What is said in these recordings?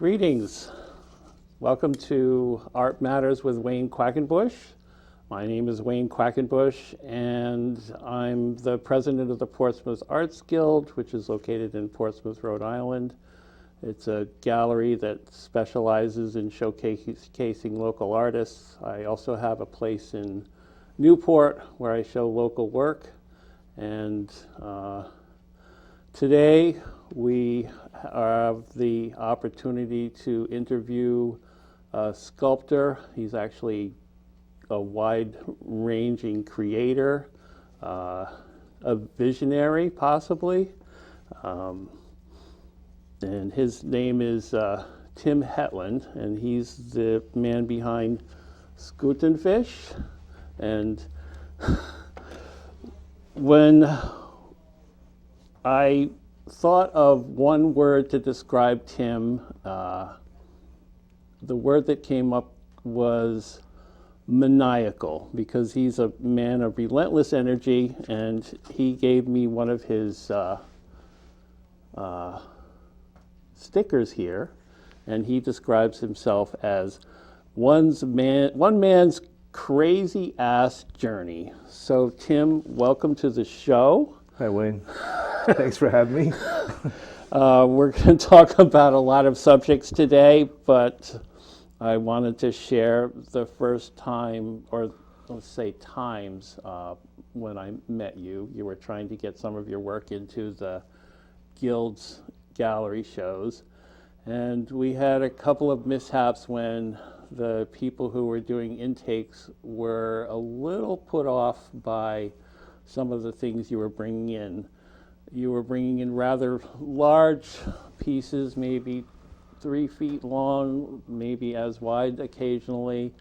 Greetings. Welcome to Art Matters with Wayne Quackenbush. My name is Wayne Quackenbush, and I'm the president of the Portsmouth Arts Guild, which is located in Portsmouth, Rhode Island. It's a gallery that specializes in showcasing local artists. I also have a place in Newport where I show local work. And today we have the opportunity to interview a sculptor. He's actually a wide-ranging creator, a visionary possibly. And his name is Tim Hetland, and he's the man behind Skuteundfish. And when I thought of one word to describe Tim, the word that came up was maniacal, because he's a man of relentless energy, and he gave me one of his stickers here, and he describes himself as one man's crazy ass journey. So Tim, welcome to the show. Hi, Wayne. Thanks for having me. We're going to talk about a lot of subjects today, but I wanted to share the first time, or let's say times, when I met you. You were trying to get some of your work into the Guild's gallery shows, and we had a couple of mishaps when the people who were doing intakes were a little put off by some of the things you were bringing in. You were bringing in rather large pieces, maybe 3 feet long, maybe as wide occasionally,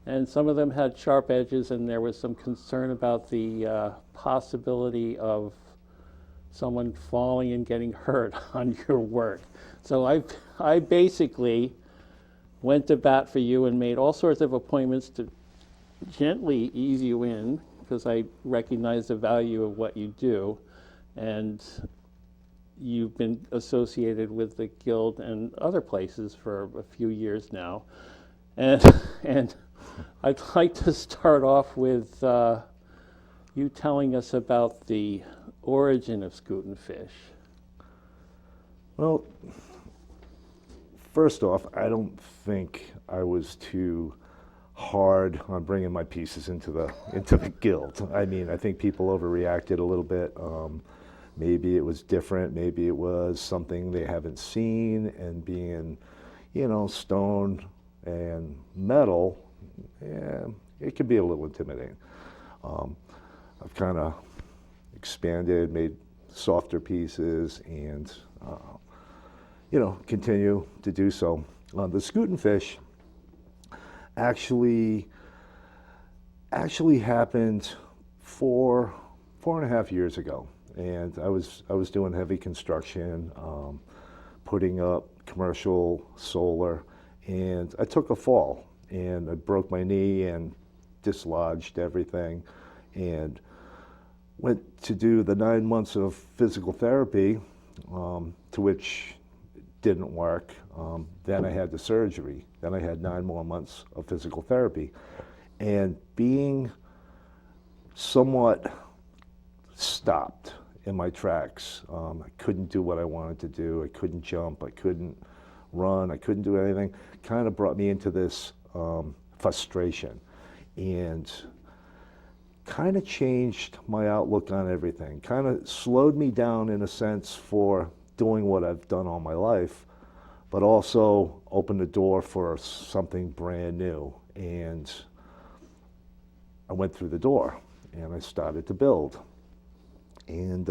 and some of them had sharp edges, and there was some concern about the possibility of someone falling and getting hurt on your work. So I basically went to bat for you and made all sorts of appointments to gently ease you in, because I recognize the value of what you do. And you've been associated with the Guild and other places for a few years now. And I'd like to start off with you telling us about the origin of Skuteundfish. Well, first off, I don't think I was too hard on bringing my pieces into the Guild. I mean, I think people overreacted a little bit. Maybe it was different. Maybe it was something they haven't seen, and being, stone and metal, yeah, it can be a little intimidating. I've kind of expanded, made softer pieces, and continue to do so. The Skuteundfish actually happened 4.5 years ago, and I was doing heavy construction, putting up commercial solar, and I took a fall, and I broke my knee and dislodged everything, and went to do the 9 months of physical therapy, to which didn't work. Then I had the surgery. Then I had 9 more months of physical therapy. And being somewhat stopped in my tracks, I couldn't do what I wanted to do. I couldn't jump. I couldn't run. I couldn't do anything. Kind of brought me into this frustration, and kind of changed my outlook on everything. Kind of slowed me down in a sense for doing what I've done all my life, but also opened the door for something brand new. And I went through the door and I started to build. And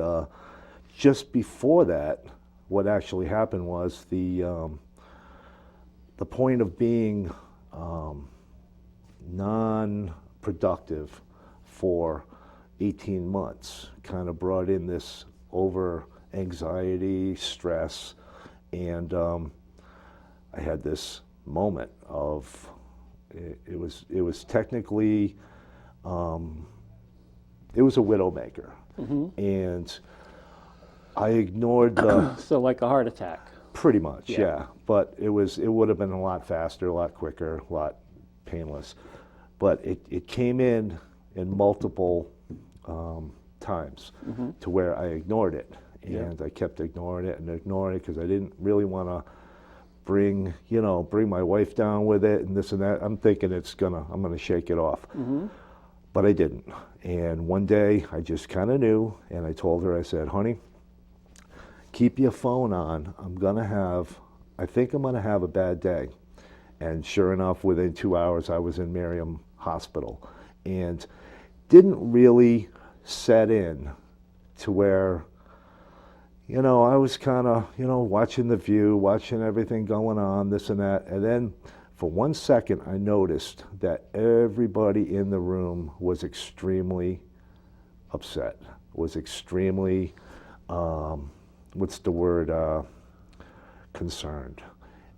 just before that, what actually happened was the point of being non-productive for 18 months kind of brought in this over anxiety, stress, and I had this moment of it was technically it was a widowmaker, and I ignored the So like a heart attack. Pretty much, Yeah. yeah. But it would have been a lot faster, a lot quicker, a lot painless. But it came in multiple times to where I ignored it. And I kept ignoring it because I didn't really want to bring my wife down with it and this and that. I'm thinking I'm gonna shake it off. But I didn't. And one day I just kind of knew, and I told her, I said, honey, keep your phone on. I think I'm gonna have a bad day. And sure enough, within 2 hours, I was in Miriam Hospital. And didn't really set in to where, I was kind of, watching the view, watching everything going on, this and that. And then for 1 second, I noticed that everybody in the room was extremely upset, was extremely, concerned.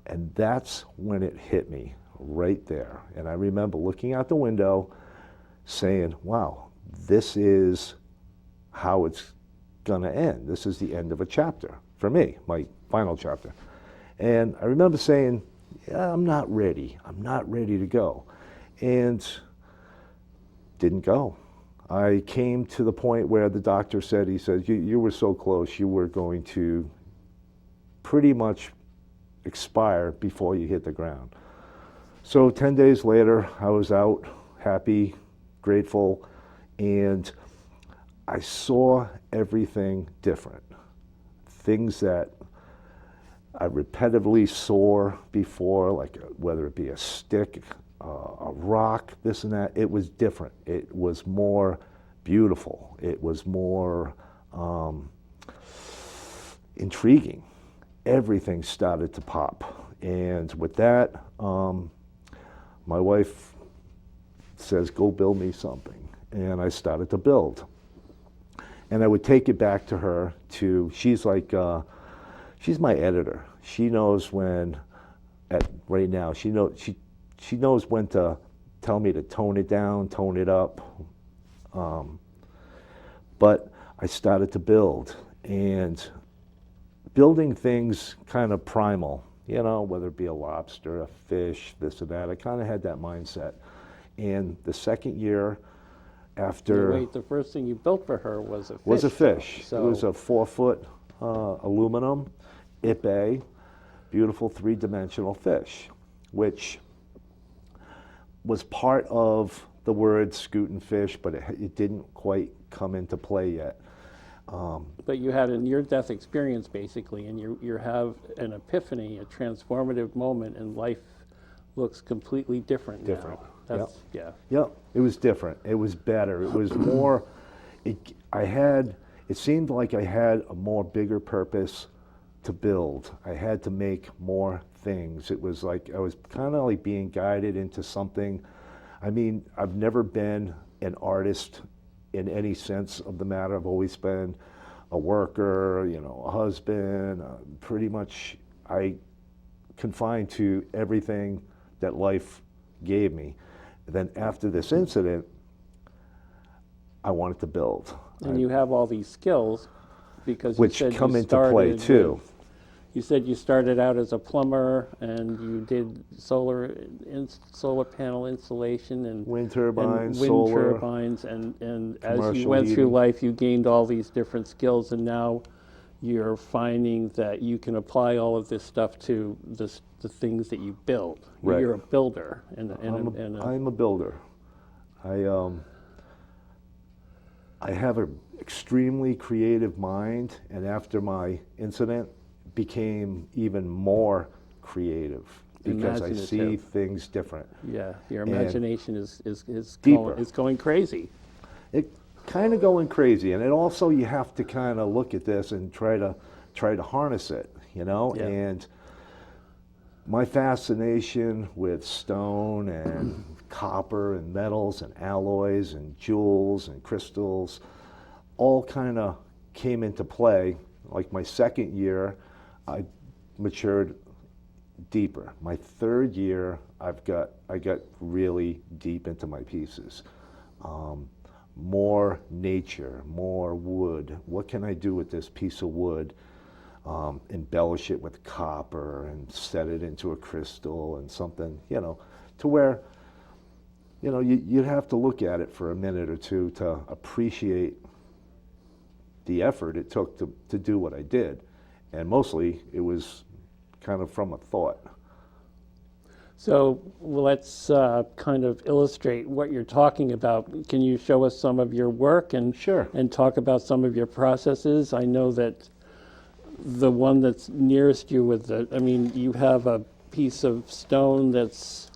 And that's when it hit me right there. And I remember looking out the window saying, wow, this is how it's going to end. This is the end of a chapter for me, my final chapter. And I remember saying, yeah, I'm not ready. I'm not ready to go. And didn't go. I came to the point where the doctor said, he said, you were so close, you were going to pretty much expire before you hit the ground. So 10 days later, I was out, happy, grateful, and I saw everything different. Things that I repetitively saw before, like whether it be a stick, a rock, this and that, it was different. It was more beautiful. It was more intriguing. Everything started to pop. And with that, my wife says, go build me something. And I started to build. And I would take it back to her she's like, she's my editor. She knows when, right now, she knows when to tell me to tone it down, tone it up. But I started to build, and building things kind of primal, whether it be a lobster, a fish, this or that. I kind of had that mindset. And the second year after... Wait, the first thing you built for her was a fish. Was a fish. So It was a 4-foot aluminum ipe, beautiful 3-dimensional fish, which was part of the word Skuteundfish, but it didn't quite come into play yet. But you had a near-death experience, basically, and you have an epiphany, a transformative moment, and life looks completely different now. That's, Yep. Yep, it was different. It was better. It was more, it seemed like I had a more bigger purpose to build. I had to make more things. It was like I was kind of like being guided into something. I mean, I've never been an artist in any sense of the matter. I've always been a worker, a husband. Pretty much I confined to everything that life gave me. Then after this incident, I wanted to build. And you have all these skills because which you said come you into play started too. You said you started out as a plumber and you did solar panel installation and Wind turbines, wind solar, turbines, and as you commercial went through heating. life, you gained all these different skills, and now you're finding that you can apply all of this stuff to the things that you build. Right. You're a builder. I'm a builder. I have an extremely creative mind, and after my incident, became even more creative because I see Imaginative. things different. Yeah, your imagination is deeper. going crazy. It kind of going crazy, and it also you have to kind of look at this and try to harness it, Yeah. And my fascination with stone and copper and metals and alloys and jewels and crystals all kind of came into play. Like my second year, I matured deeper. My third year, I got really deep into my pieces. More nature, more wood. What can I do with this piece of wood? embellish it with copper and set it into a crystal and something, to where, you'd have to look at it for a minute or two to appreciate the effort it took to do what I did. And mostly it was kind of from a thought. So let's kind of illustrate what you're talking about. Can you show us some of your work and Sure. and talk about some of your processes? I know that the one that's nearest you with you have a piece of stone that's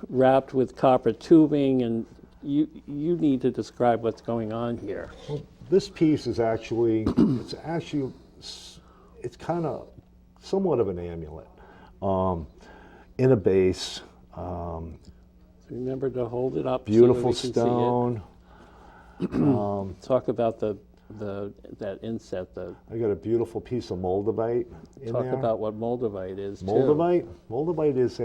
wrapped with copper tubing, and you need to describe what's going on here. Well, this piece is actually, it's kind of somewhat of an amulet. In a base, Remember to hold it up. beautiful so that we stone. can see it. Talk about that inset. I got a beautiful piece of moldavite in Talk there. about what moldavite is too. Moldavite is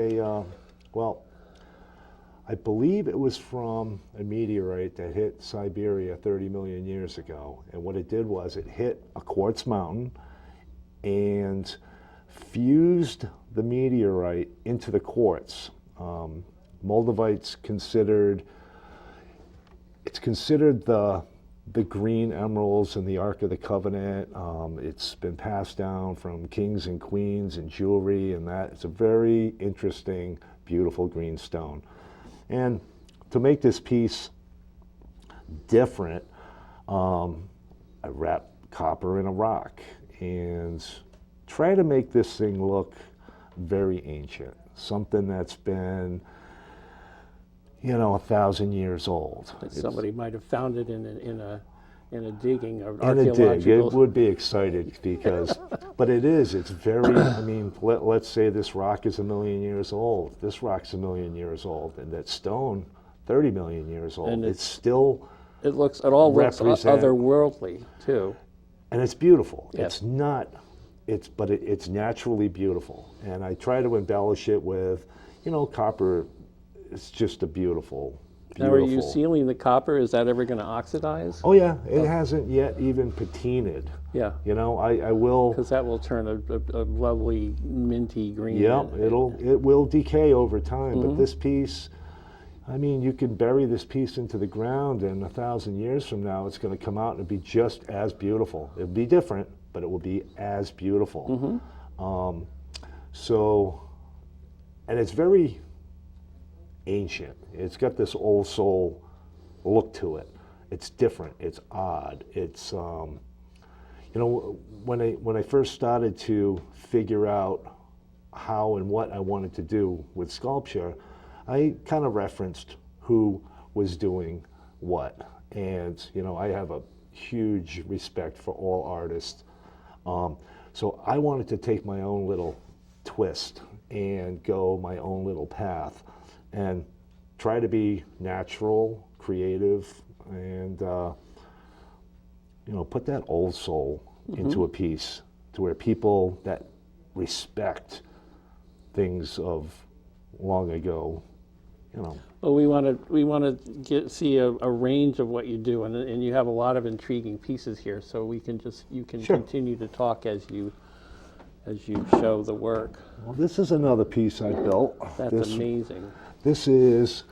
I believe it was from a meteorite that hit Siberia 30 million years ago. And what it did was it hit a quartz mountain and fused the meteorite into the quartz. Moldavite's considered the green emeralds in the Ark of the Covenant. It's been passed down from kings and queens and jewelry and that. It's a very interesting, beautiful green stone. And to make this piece different, I wrap copper in a rock and try to make this thing look very ancient, something that's been, 1,000 years old. That somebody might have found it in a digging or In a archaeological. dig, it would be excited because, but it's very, let's say this rock is 1 million years old. This rock's 1 million years old, and that stone, 30 million years old. And It all looks otherworldly too. and it's beautiful. Yes. It's naturally beautiful. And I try to embellish it with, copper. It's just a beautiful. Now, are you sealing the copper? Is that ever going to oxidize? Oh yeah, it hasn't yet even patinaed. Yeah. I will. Because that will turn a lovely minty green. Yeah, it will decay over time. But this piece, you can bury this piece into the ground, and 1,000 years from now, it's going to come out and be just as beautiful. It'll be different, but it will be as beautiful. And it's very ancient. It's got this old soul look to it. It's different. It's odd. It's when I first started to figure out how and what I wanted to do with sculpture, I kind of referenced who was doing what. And I have a huge respect for all artists. So I wanted to take my own little twist and go my own little path and try to be natural, creative, and put that old soul into a piece to where people that respect things of long ago, Well, we want to see a range of what you do, and you have a lot of intriguing pieces here. So you can Sure. continue to talk as you show the work. Well, this is another piece I built. That's amazing. This is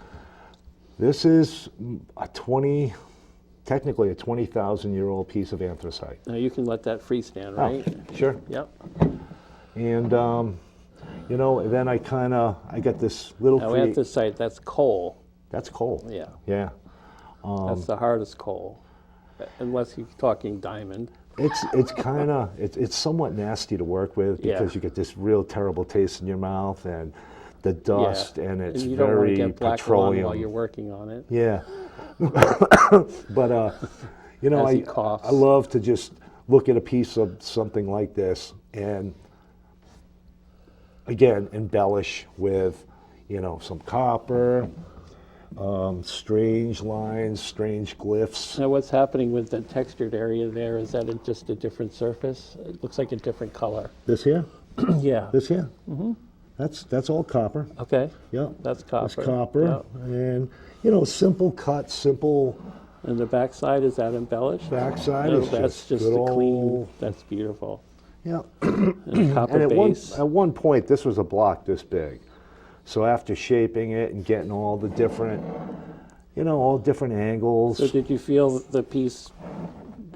technically a 20,000-year-old piece of anthracite. Now you can let that freestand, right? Oh, sure. Yep. And then I got this little. Now anthracite, that's coal. That's coal. Yeah. Yeah. That's the hardest coal, unless you're talking diamond. It's somewhat nasty to work with because Yeah. you get this real terrible taste in your mouth and the dust, and it's and you don't want to very get black lung petroleum. while you're working on it. Yeah. But As he coughs. I love to just look at a piece of something like this and again embellish with some copper, strange lines, strange glyphs. Now what's happening with the textured area there? Is that just a different surface? It looks like a different color. This here? Yeah. This here? That's all copper. Okay. Yeah. That's copper. That's copper. Yep. And simple cut, simple And the backside, is that embellished? Backside No, is that's just good a clean, old- that's beautiful. Yeah. And copper And base. at one point, this was a block this big. So after shaping it and getting all the different, all different angles. So did you feel the piece,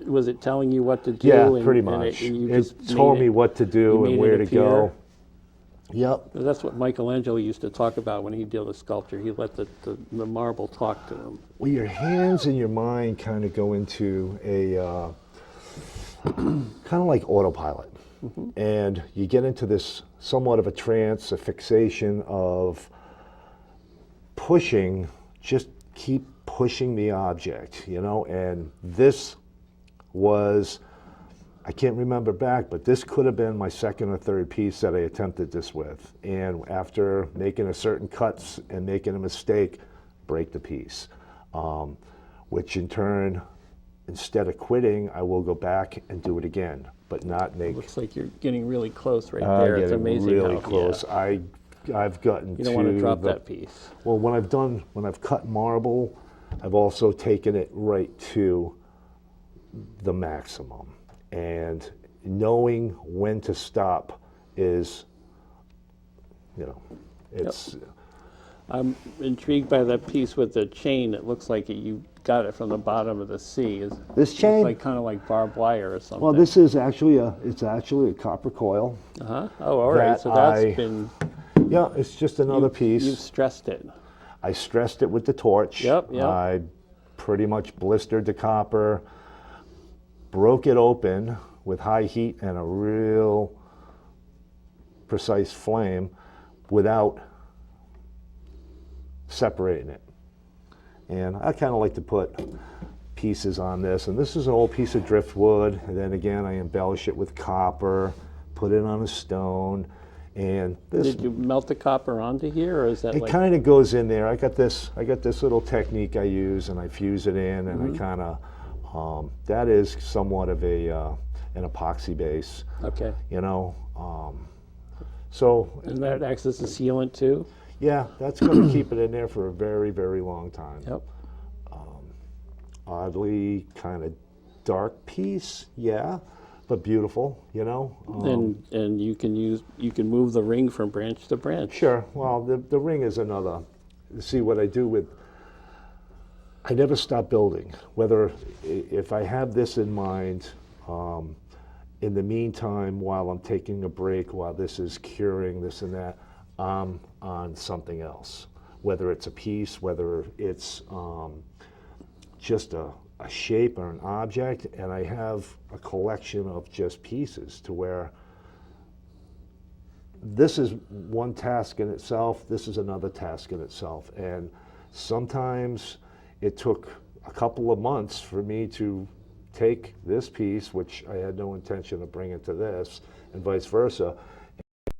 was it telling you what to do? Yeah, and- pretty and much. and you It just told made me it- what to you do made and it where to appear? go. Yep. That's what Michelangelo used to talk about when he did a sculpture. He let the marble talk to him. Well, your hands and your mind kind of go into a kind of like autopilot. And you get into this somewhat of a trance, a fixation of pushing, just keep pushing the object, and this was, I can't remember back, but this could have been my second or third piece that I attempted this with. And after making a certain cuts and making a mistake, break the piece. Which in turn, instead of quitting, I will go back and do it again, but not make. Looks like you're getting really close right there. It's Getting amazing really how close. Yeah. I've gotten You don't want to drop the- that piece. Well, when I've cut marble, I've also taken it right to the maximum. And knowing when to stop is, it's, I'm intrigued by that piece with the chain. It looks like you got it from the bottom of the sea. this chain, Like kind of like barbed wire or something. well, this is actually it's actually a copper coil. Uh-huh. Oh, all right. that So that's I- been, Yeah, it's just another piece. you've stressed it. I stressed it with the torch. Yep. I pretty much blistered the copper, broke it open with high heat and a real precise flame without separating it. And I kind of like to put pieces on this. And this is an old piece of driftwood. And then again, I embellish it with copper, put it on a stone. And this, Did you melt the copper onto here, or is that it like? kind of goes in there. I got this little technique I use, and I fuse it in, and I kind of, that is somewhat of an epoxy base, Okay. So And that acts as a sealant too? yeah, that's going to keep it in there for a very, very long time. Yep. Oddly kind of dark piece, yeah, but beautiful, And you can move the ring from branch to branch. Sure. Well, the ring is another. See what I do with. I never stop building. Whether if I have this in mind, in the meantime, while I'm taking a break, while this is curing this and that, I'm on something else. Whether it's a piece, whether it's just a shape or an object, and I have a collection of just pieces to where this is one task in itself, this is another task in itself. And sometimes it took a couple of months for me to take this piece, which I had no intention of bringing to this, and vice versa,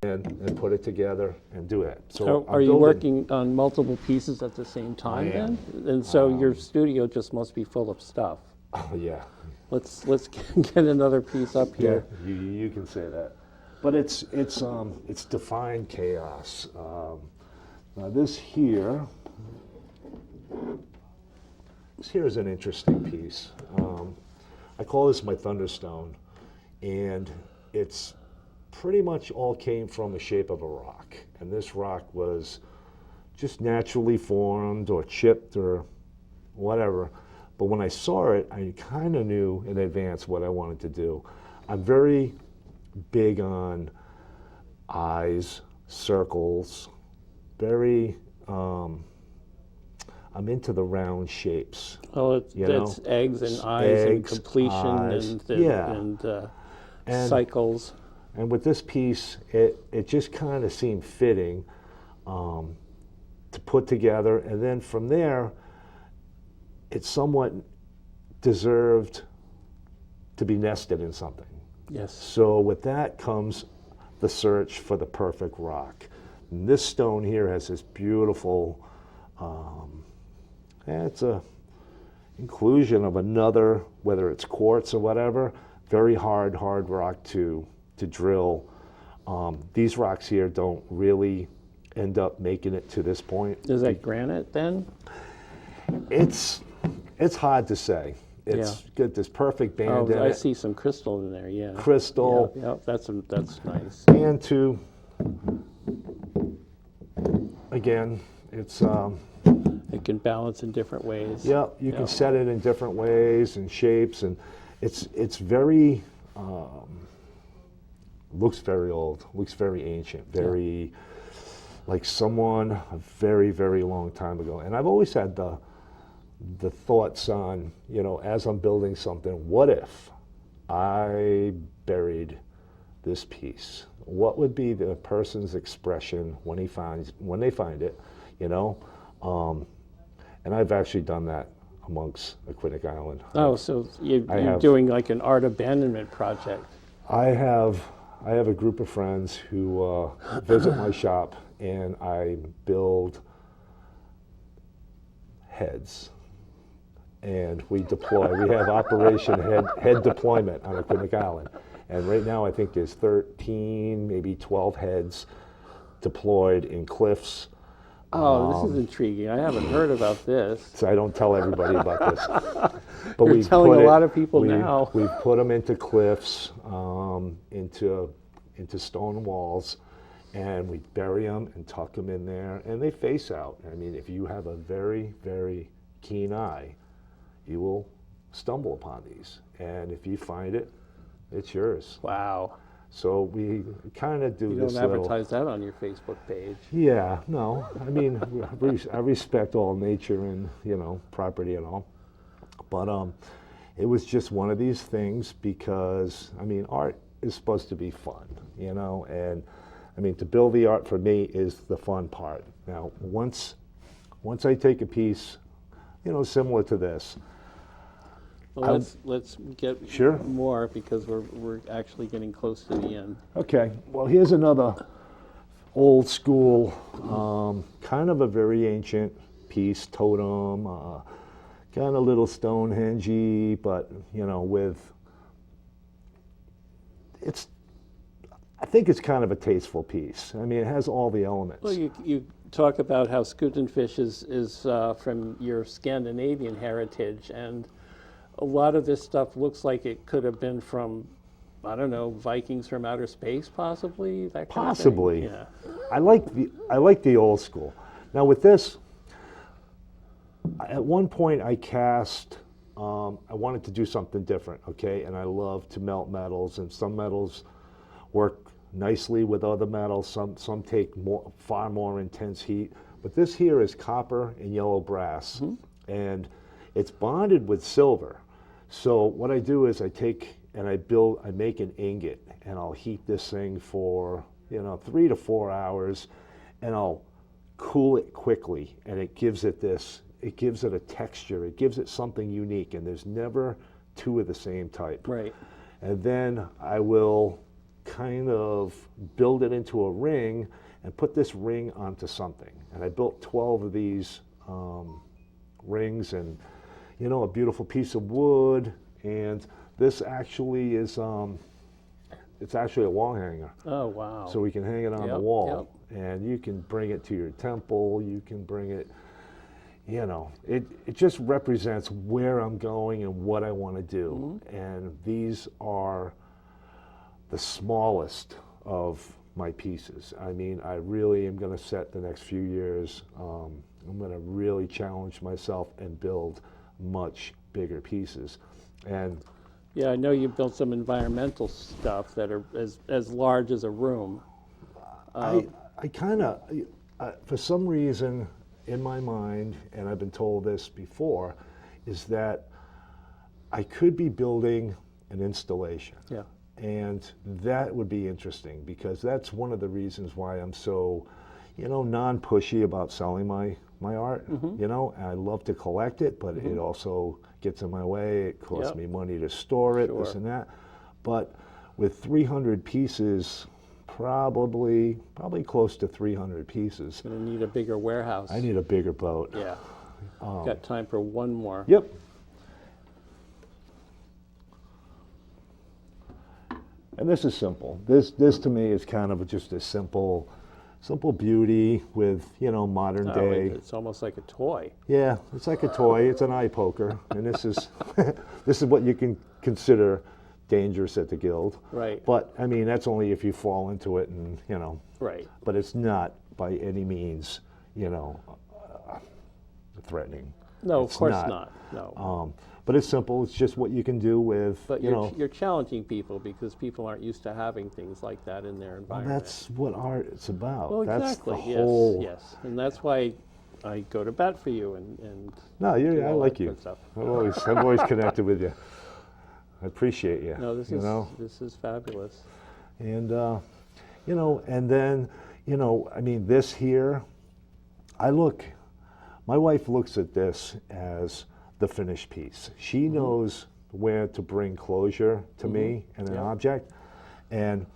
and put it together and do it. So I'm are you building- working on multiple pieces at the same time I am. then? And so your studio just must be full of stuff. Oh, yeah. Let's get another piece up here. Yeah, you can say that. But it's defined chaos. Now this here is an interesting piece. I call this my Thunderstone, and it's pretty much all came from the shape of a rock. And this rock was just naturally formed or chipped or whatever. But when I saw it, I kind of knew in advance what I wanted to do. I'm very big on eyes, circles, very, I'm into the round shapes. Oh, it's eggs and eyes and Eggs, completion eyes, and yeah. and cycles. And with this piece, it just kind of seemed fitting to put together. And then from there, it somewhat deserved to be nested in something. Yes. So with that comes the search for the perfect rock. And this stone here has this beautiful, it's a inclusion of another, whether it's quartz or whatever, very hard rock to drill. These rocks here don't really end up making it to this point. Is that granite then? It's It's hard to say. It's got this perfect band Oh, in I it. see some crystal in there. Yeah. Crystal. Yeah, that's nice. And to, again, it's, It can balance in different ways. yeah, you can set it in different ways and shapes, and it's very, looks very old, looks very ancient, very like someone a very, very long time ago. And I've always had the thoughts on, you know, as I'm building something, what if I buried this piece? What would be the person's expression when they find it, you know? And I've actually done that amongst Aquidneck Island. Oh, so you're doing like an art abandonment project. I have a group of friends who visit my shop, and I build heads. And we deploy. We have Operation Head Deployment on Aquidneck Island. And right now I think there's 13, maybe 12 heads deployed in cliffs. Oh, this is intriguing. I haven't heard about this. So I don't tell everybody about this. But You're telling a lot of people now. We put them into cliffs, into stone walls, and we bury them and tuck them in there, and they face out. I mean, if you have a very, very keen eye, you will stumble upon these. And if you find it, it's yours. Wow. So we kind of do You this don't advertise that on your Facebook page. Yeah, no. I mean, I respect all nature and, you know, property and all. But it was just one of these things because, I mean, art is supposed to be fun, you know, and I mean, to build the art for me is the fun part. Now, once I take a piece, you know, similar to this. Well, let's get Sure. more because we're actually getting close to the end. Okay, well, here's another old school, kind of a very ancient piece, totem, kind of a little Stonehenge-y, but, you know, I think it's kind of a tasteful piece. I mean, it has all the elements. Well, you talk about how Skuteundfish is from your Scandinavian heritage, and a lot of this stuff looks like it could have been from, I don't know, Vikings from outer space, possibly. That kind Possibly. of thing. Yeah. I like the old school. Now with this, at one point I cast. I wanted to do something different, okay? And I love to melt metals, and some metals work nicely with other metals. Some take far more intense heat. But this here is copper and yellow brass, and it's bonded with silver. So what I do is I take and I make an ingot, and I'll heat this thing for, you know, 3 to 4 hours, and I'll cool it quickly, and it gives it a texture, it gives it something unique, and there's never two of the same type. Right. And then I will kind of build it into a ring and put this ring onto something. And I built 12 of these rings, and, you know, a beautiful piece of wood. And this actually is, it's actually a wall hanger. Oh, wow. So we can hang it on the wall. And you can bring it to your temple, you can bring it, you know, it just represents where I'm going and what I want to do. And these are the smallest of my pieces. I mean, I really am going to set the next few years, I'm going to really challenge myself and build much bigger pieces. And yeah, I know you built some environmental stuff that are as large as a room. I kind of, for some reason in my mind, and I've been told this before, is that I could be building an installation. Yeah. And that would be interesting, because that's one of the reasons why I'm so, you know, non-pushy about selling my art. You know, I love to collect it, but it also gets in my way. It costs me money to store it, this and that. But with 300 pieces, probably close to 300 pieces. Gonna need a bigger warehouse. I need a bigger boat. Yeah. Got time for one more. Yep. And this is simple. This to me is kind of just a simple simple beauty with, you know, modern Oh, day. it's almost like a toy. Yeah, it's like a toy. It's an eye poker, and this is this is what you can consider dangerous at the Guild. Right. But I mean, that's only if you fall into it, and you know. Right. But it's not by any means, you know, threatening. No, It's of course not. No. But it's simple. It's just what you can do with, But you know. you're challenging people because people aren't used to having things like that in their Well, environment. that's what art is about. Well, that's exactly. the whole. Yes. And that's why I go to bat for you and No, do I all like that you. good stuff. I've always connected with you. I appreciate you. No, this you is know? this is fabulous. And you know, and then, you know, I mean, this here, my wife looks at this as the finished piece. She knows where to bring closure to me and an object, and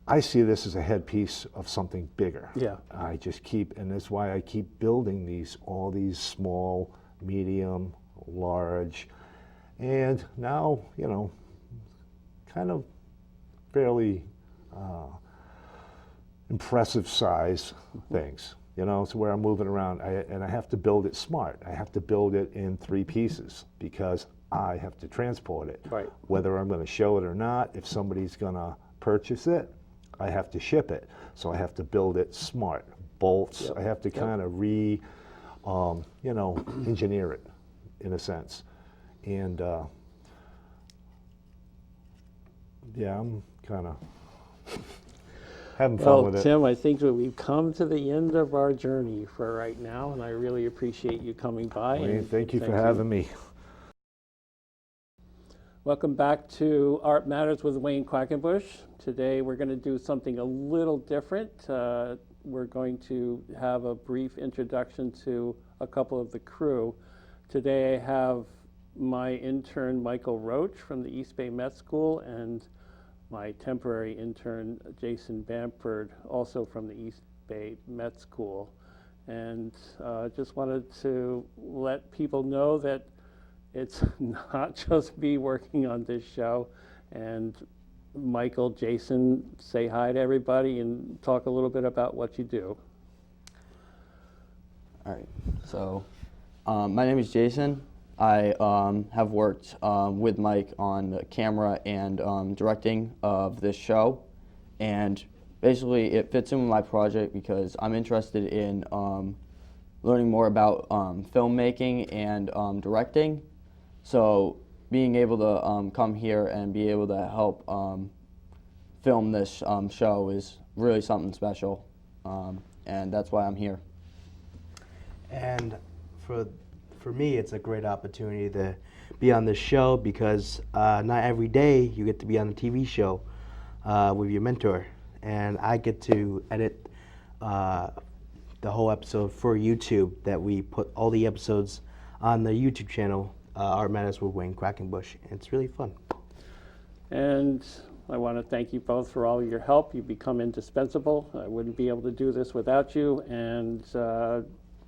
I see this as a headpiece of something bigger. Yeah. I just keep, and that's why I keep building all these small, medium, large, and now, you know, kind of fairly impressive size things. You know, so where I'm moving around, and I have to build it smart. I have to build it in 3 pieces because I have to transport it. Right. Whether I'm going to show it or not, if somebody's going to purchase it, I have to ship it. So I have to build it smart. Bolts, I have to kind of you know, engineer it in a sense. And yeah, I'm kind of having fun with it. Tim, I think that we've come to the end of our journey for right now, and I really appreciate you coming by. Wayne, and thank you for having me. Welcome back to Art Matters with Wayne Quackenbush. Today we're going to do something a little different. We're going to have a brief introduction to a couple of the crew. Today I have my intern Michael Roche from the East Bay Met School and my temporary intern Jason Bamford, also from the East Bay Met School. And just wanted to let people know that it's not just me working on this show. And Michael, Jason, say hi to everybody and talk a little bit about what you do. All right, so my name is Jason. I have worked with Mike on the camera and directing of this show, and basically it fits in with my project because I'm interested in learning more about filmmaking and directing. So being able to come here and be able to help film this show is really something special, and that's why I'm here. And for me, it's a great opportunity to be on this show because not every day you get to be on a TV show with your mentor. And I get to edit the whole episode for YouTube, that we put all the episodes on the YouTube channel, Art Matters with Wayne Quackenbush. It's really fun. And I want to thank you both for all your help. You've become indispensable. I wouldn't be able to do this without you. And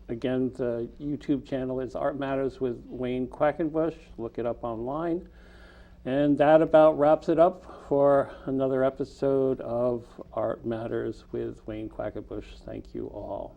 again, the YouTube channel is Art Matters with Wayne Quackenbush. Look it up online. And that about wraps it up for another episode of Art Matters with Wayne Quackenbush. Thank you all.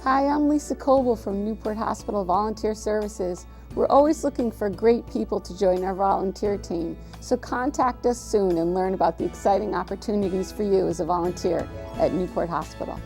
Hi, I'm Lisa Coble from Newport Hospital Volunteer Services. We're always looking for great people to join our volunteer team, so contact us soon and learn about the exciting opportunities for you as a volunteer at Newport Hospital.